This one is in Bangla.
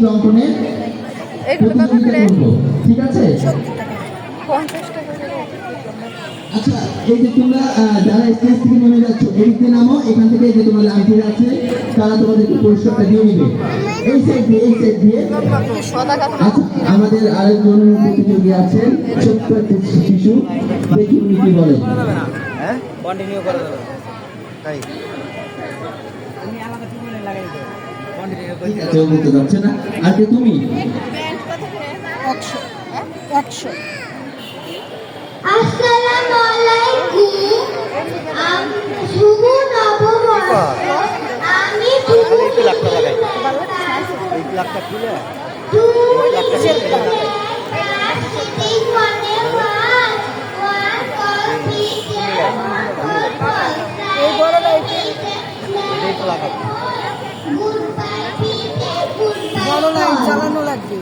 চিত্র অঙ্কনের প্রতিযোগিতা করবো, ঠিক আছে? আচ্ছা, এই যে তোমরা যারা স্টেজ থেকে নেমে যাচ্ছ এদিক দিয়ে নামো, এখান থেকে যে তোমাদের আন্টির আছে তারা তোমাদেরকে পুরস্কারটা দিয়ে নিবে। এই সাইড দিয়ে আচ্ছা, আমাদের আরেকজন প্রতিযোগী আছেন, ছোট্ট একটা শিশু, দেখি উনি কি বলেন। কন্টিনিউ করে দেবে তাই কেউ বলতে পারছে না। আর কে তুমি? আসসালামু আলাইকুম। শুভ নববর্ষ। আমি বড় লাইট চালানো লাগবে।